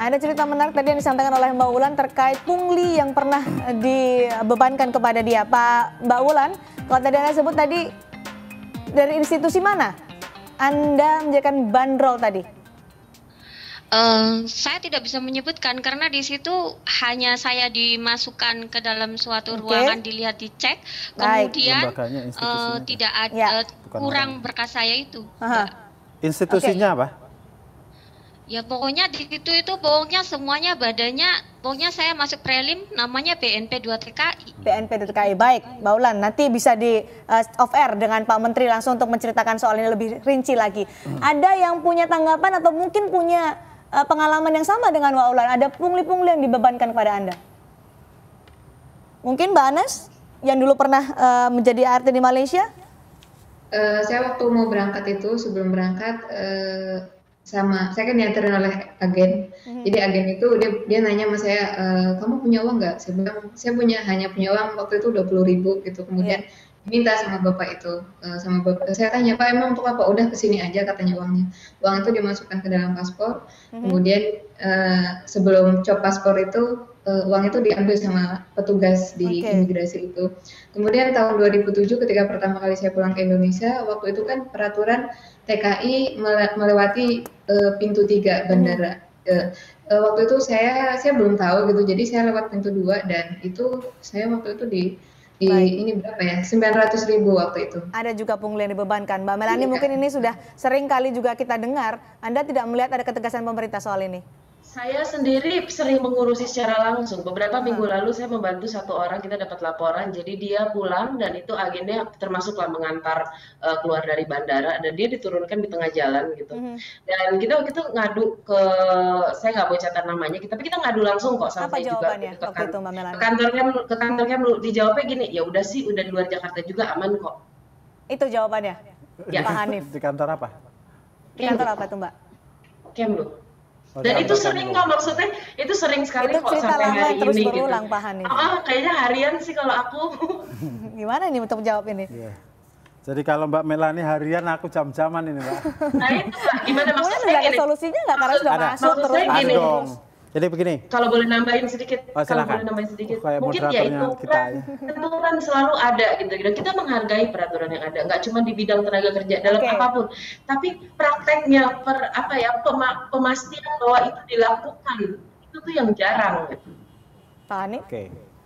Ada cerita menarik tadi yang disampaikan oleh Mbak Wulan terkait pungli yang pernah dibebankan kepada dia. Mbak Wulan, kalau tadi Anda sebut tadi dari institusi mana Anda menjadikan bandrol tadi? Saya tidak bisa menyebutkan karena di situ hanya saya dimasukkan ke dalam suatu ruangan, dilihat, dicek, kemudian tidak ada kurang berkas saya itu. Institusinya apa? Ya pokoknya di situ itu pokoknya semuanya badannya, pokoknya saya masuk prelim namanya BNP 2 TKI. BNP 2 TKI, baik Mbak Wulan, nanti bisa di off air dengan Pak Menteri langsung untuk menceritakan soal ini lebih rinci lagi. Ada yang punya tanggapan atau mungkin punya pengalaman yang sama dengan Mbak Wulan? Ada pungli-pungli yang dibebankan kepada Anda? Mungkin Mbak Anas yang dulu pernah menjadi ART di Malaysia? Saya waktu mau berangkat itu, sebelum berangkat saya kan diantarin oleh agen. Jadi agen itu dia nanya sama saya, kamu punya uang nggak? Saya bilang saya hanya punya uang waktu itu 20.000 gitu. Kemudian minta sama bapak itu, saya tanya, Pak emang untuk apa? Udah kesini aja katanya uangnya. Uang itu dimasukkan ke dalam paspor. Kemudian sebelum cop paspor itu uang itu diambil sama petugas di imigrasi itu. Kemudian tahun 2007 ketika pertama kali saya pulang ke Indonesia, waktu itu kan peraturan TKI melewati pintu 3 bandara. Waktu itu saya belum tahu gitu, jadi saya lewat pintu 2 dan itu saya waktu itu ini berapa ya, 900.000 waktu itu. Ada juga pungli yang dibebankan. Mbak Melani, mungkin ini sudah sering kali juga kita dengar. Anda tidak melihat ada ketegasan pemerintah soal ini? Saya sendiri sering mengurusi secara langsung. Beberapa minggu lalu saya membantu satu orang, kita dapat laporan. Jadi dia pulang dan itu agennya termasuklah mengantar keluar dari bandara dan dia diturunkan di tengah jalan gitu. Dan kita ngadu ke, saya nggak boleh catat namanya, tapi kita ngadu langsung kok sama saya juga. Apa jawabannya waktu itu Mbak Melani? Ke kantornya dijawabnya gini, ya udah sih, udah di luar Jakarta juga aman kok. Itu jawabannya, ya. Pak Hanif. Di kantor apa? Di kantor apa tuh Mbak? Kemlu. Dan itu sering kok, maksudnya itu sering sekali itu kok sampai hari terus ini berulang, gitu. Pak Hanif. Kayaknya harian sih kalau aku. Gimana nih untuk jawab ini? Jadi kalau Mbak Melani harian, aku jam-jaman ini Mbak. Nah itu Mbak, gimana maksudnya? Nggak ada solusinya nggak karena sudah masuk terus. Gini, jadi begini. Kalau boleh nambahin sedikit, mungkin ya itu aturan selalu ada gitu. Kita menghargai peraturan yang ada, nggak cuma di bidang tenaga kerja dalam apapun, tapi prakteknya pemastian bahwa itu dilakukan itu tuh yang jarang. Pak Hanif?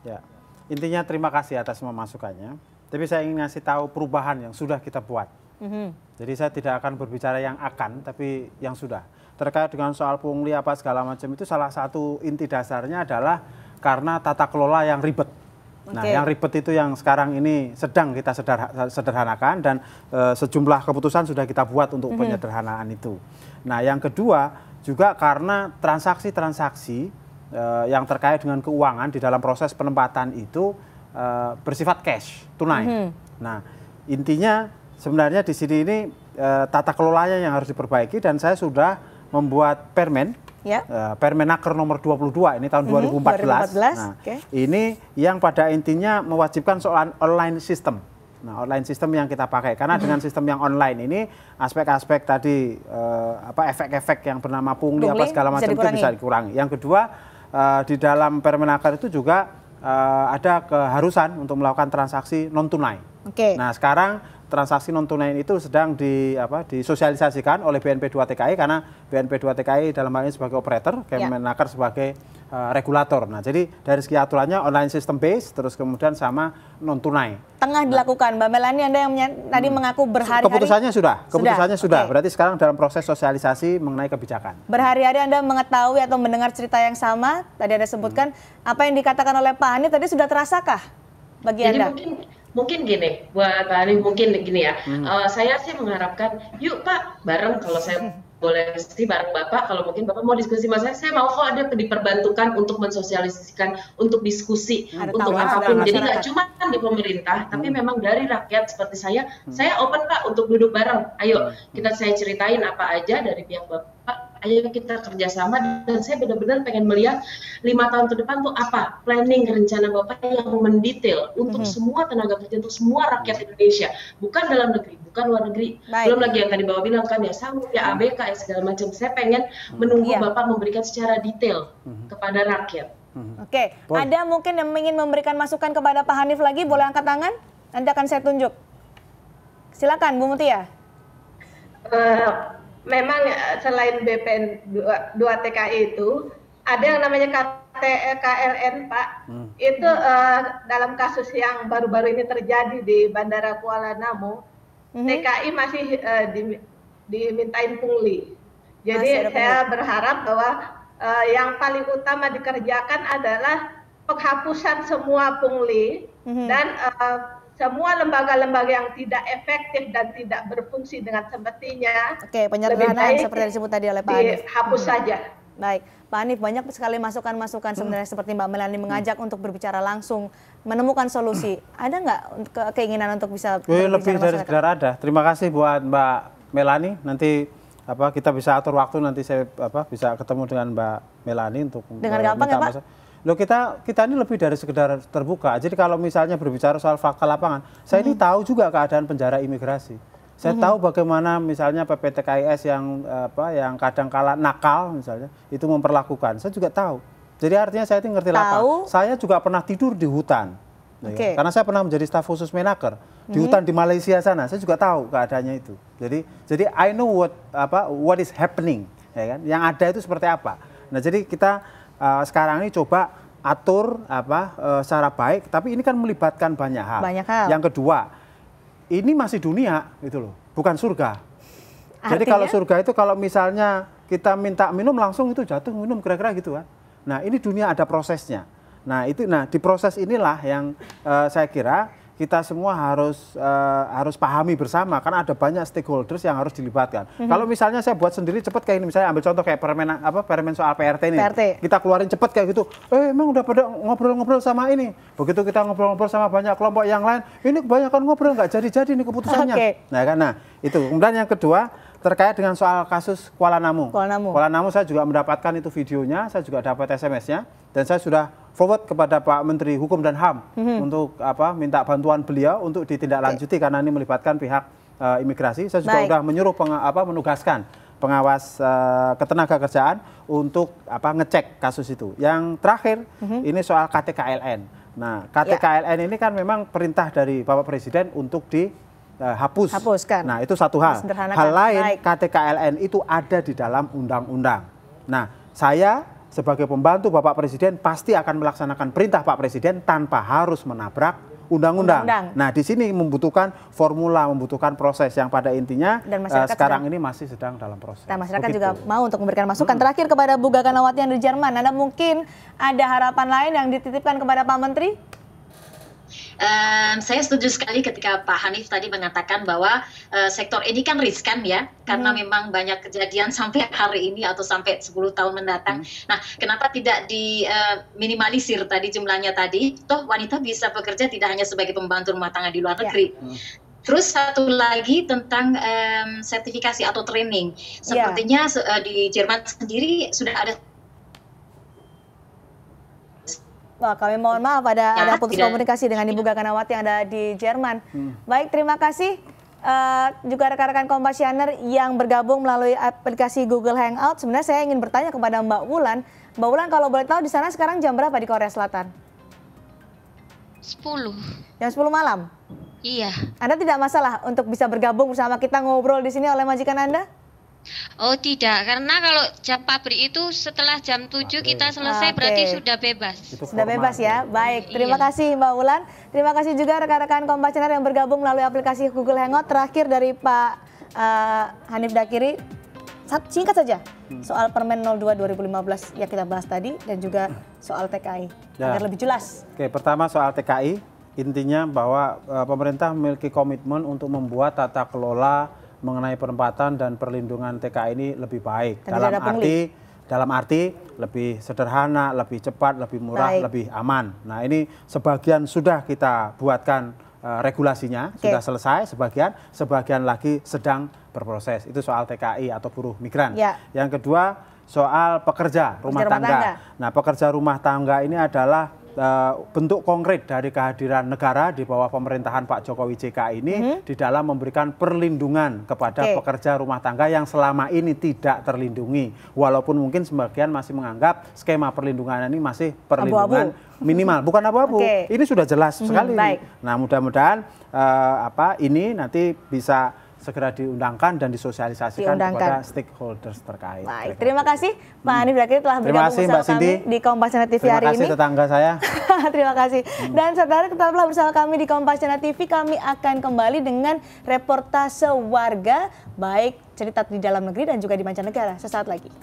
Ya. Intinya terima kasih atas semua masukannya. Tapi saya ingin ngasih tahu perubahan yang sudah kita buat. Jadi saya tidak akan berbicara yang akan, tapi yang sudah. Terkait dengan soal pungli apa segala macam itu salah satu inti dasarnya adalah karena tata kelola yang ribet. Nah, yang ribet itu yang sekarang ini sedang kita sederhanakan dan sejumlah keputusan sudah kita buat untuk penyederhanaan itu. Nah, yang kedua juga karena transaksi-transaksi yang terkait dengan keuangan di dalam proses penempatan itu bersifat cash, tunai. Nah, intinya sebenarnya di sini ini tata kelolanya yang harus diperbaiki dan saya sudah membuat permen, Permenaker nomor 22 ini tahun 2014. Nah, ini yang pada intinya mewajibkan soal online system. Nah, online system yang kita pakai karena dengan sistem yang online ini aspek-aspek tadi efek-efek yang bernama pungli apa segala macam itu bisa dikurangi. Yang kedua di dalam Permenaker itu juga ada keharusan untuk melakukan transaksi non tunai. Nah, sekarang transaksi non tunai itu sedang disosialisasikan oleh BNP 2 TKI karena BNP 2 TKI dalam hal ini sebagai operator, Kemenaker sebagai regulator. Nah, jadi dari segi aturannya online system base, terus kemudian sama non tunai. Tengah dilakukan, Mbak Melani, Anda yang tadi mengaku berhari-hari. Keputusannya sudah. Berarti sekarang dalam proses sosialisasi mengenai kebijakan. Berhari-hari Anda mengetahui atau mendengar cerita yang sama, tadi Anda sebutkan, apa yang dikatakan oleh Pak Hanif tadi sudah terasakah bagi Anda? Mungkin gini, buat Pak Hanif mungkin gini ya, saya sih mengharapkan, yuk Pak, bareng kalau saya boleh sih bareng Bapak, kalau mungkin Bapak mau diskusi sama saya mau kok ada diperbantukan untuk mensosialisasikan, untuk diskusi, untuk apapun. Jadi nggak cuma di pemerintah, tapi memang dari rakyat seperti saya open Pak untuk duduk bareng. Ayo, saya ceritain apa aja dari pihak Bapak, ayo kita kerjasama, dan saya benar-benar pengen melihat 5 tahun ke depan tuh apa planning rencana Bapak yang mendetail untuk semua tenaga kerja, untuk semua rakyat Indonesia, bukan dalam negeri, bukan luar negeri. Belum lagi yang tadi Bapak bilang kan ya sanggup, ya ABK, ya segala macam. Saya pengen menunggu Bapak memberikan secara detail kepada rakyat. Oke, ada mungkin yang ingin memberikan masukan kepada Pak Hanif lagi, boleh angkat tangan, nanti akan saya tunjuk. Silakan Bu Mutia. Memang selain BPN 2 TKI itu ada yang namanya KLN, Pak. Itu dalam kasus yang baru-baru ini terjadi di Bandara Kuala Namu, TKI masih dimintain pungli. Jadi saya berharap bahwa yang paling utama dikerjakan adalah penghapusan semua pungli dan semua lembaga-lembaga yang tidak efektif dan tidak berfungsi dengan semestinya. Oke, penyederhanaan seperti yang disebut tadi oleh Pak Hanif. Dihapus saja. Baik, Pak Hanif, banyak sekali masukan-masukan sebenarnya seperti Mbak Melani mengajak untuk berbicara langsung, menemukan solusi. Ada nggak keinginan untuk bisa lebih dari sekedar ada. Terima kasih buat Mbak Melani. Nanti kita bisa atur waktu, nanti saya bisa ketemu dengan Mbak Melani untuk dengan gampang ya Pak? Loh, kita ini lebih dari sekedar terbuka. Jadi kalau misalnya berbicara soal fakta lapangan, saya ini tahu juga keadaan penjara imigrasi. Saya tahu bagaimana misalnya PPTKIS yang kadang kala nakal misalnya itu memperlakukan. Saya juga tahu. Jadi artinya saya ini ngerti lapangan. Saya juga pernah tidur di hutan. Ya. Karena saya pernah menjadi staf khusus Menaker di hutan di Malaysia sana. Saya juga tahu keadaannya itu. Jadi I know what is happening, ya kan? Yang ada itu seperti apa. Nah, jadi kita sekarang ini coba atur secara baik, tapi ini kan melibatkan banyak hal. Yang kedua, ini masih dunia gitu loh, bukan surga. Artinya? Jadi kalau surga itu kalau misalnya kita minta minum langsung itu jatuh minum kira-kira gitu kan. Nah, ini dunia ada prosesnya. Nah, di proses inilah yang saya kira kita semua harus pahami bersama, karena ada banyak stakeholders yang harus dilibatkan. Kalau misalnya saya buat sendiri cepet kayak ini, misalnya ambil contoh kayak permen soal PRT ini, kita keluarin cepet kayak gitu, emang udah pada ngobrol-ngobrol sama ini, begitu kita ngobrol-ngobrol sama banyak kelompok yang lain, ini kebanyakan ngobrol nggak jadi-jadi ini keputusannya. Nah, itu. Kemudian yang kedua terkait dengan soal kasus Kuala Namu. Kuala Namu saya juga mendapatkan itu videonya, saya juga dapat SMS-nya, dan saya sudah forward kepada Pak Menteri Hukum dan HAM untuk minta bantuan beliau untuk ditindaklanjuti karena ini melibatkan pihak imigrasi. Saya juga sudah menyuruh menugaskan pengawas ketenagakerjaan untuk ngecek kasus itu. Yang terakhir ini soal KTKLN. Nah, KTKLN ini kan memang perintah dari Bapak Presiden untuk dihapuskan. Nah, itu satu hal. Hal lain, KTKLN itu ada di dalam undang-undang. Nah, saya sebagai pembantu Bapak Presiden pasti akan melaksanakan perintah Pak Presiden tanpa harus menabrak undang-undang. Nah, di sini membutuhkan formula, membutuhkan proses yang pada intinya sekarang ini masih sedang dalam proses. Nah, masyarakat juga mau untuk memberikan masukan. Terakhir kepada Bu Gaganawati yang di Jerman, Anda mungkin ada harapan lain yang dititipkan kepada Pak Menteri? Saya setuju sekali ketika Pak Hanif tadi mengatakan bahwa sektor ini kan riskan ya, karena memang banyak kejadian sampai hari ini atau sampai 10 tahun mendatang. Nah, kenapa tidak diminimalisir tadi jumlahnya tadi? Toh wanita bisa bekerja tidak hanya sebagai pembantu rumah tangga di luar negeri. Terus satu lagi tentang sertifikasi atau training. Sepertinya di Jerman sendiri sudah ada. Wah, kami mohon maaf ada putus komunikasi dengan Ibu Gaganawati yang ada di Jerman. Baik, terima kasih juga rekan-rekan Kompasianer yang bergabung melalui aplikasi Google Hangout. Sebenarnya saya ingin bertanya kepada Mbak Wulan. Mbak Wulan, kalau boleh tahu di sana sekarang jam berapa di Korea Selatan? 10. Jam 10 malam? Iya. Anda tidak masalah untuk bisa bergabung bersama kita ngobrol di sini oleh majikan Anda? Oh tidak, karena kalau jam pabrik itu setelah jam 7 kita selesai berarti sudah bebas. Sudah bebas ya, baik. Terima kasih Mbak Wulan. Terima kasih juga rekan-rekan Kompasianer yang bergabung melalui aplikasi Google Hangout. Terakhir dari Pak Hanif Dakiri, singkat saja soal Permen 02 2015 yang kita bahas tadi dan juga soal TKI, agar lebih jelas. Oke, pertama soal TKI, intinya bahwa pemerintah memiliki komitmen untuk membuat tata kelola mengenai penempatan dan perlindungan TKI ini lebih baik. Dalam arti lebih sederhana, lebih cepat, lebih murah, lebih aman. Nah, ini sebagian sudah kita buatkan regulasinya sudah selesai sebagian lagi sedang berproses. Itu soal TKI atau buruh migran. Yang kedua soal pekerja rumah tangga. Nah, pekerja rumah tangga ini adalah bentuk konkret dari kehadiran negara di bawah pemerintahan Pak Jokowi JK ini di dalam memberikan perlindungan kepada pekerja rumah tangga yang selama ini tidak terlindungi. Walaupun mungkin sebagian masih menganggap skema perlindungan ini masih perlindungan minimal, bukan abu-abu. Ini sudah jelas sekali. Nah, mudah-mudahan ini nanti bisa segera diundangkan dan disosialisasikan kepada stakeholders terkait. Baik, terima kasih Pak Hanif Dakiri telah bergabung bersama kami di Kompas Channel TV hari ini. Terima kasih tetangga saya. Terima kasih. Dan saudara tetaplah bersama kami di Kompas Channel TV. Kami akan kembali dengan reportase warga, baik cerita di dalam negeri dan juga di mancanegara. Sesaat lagi.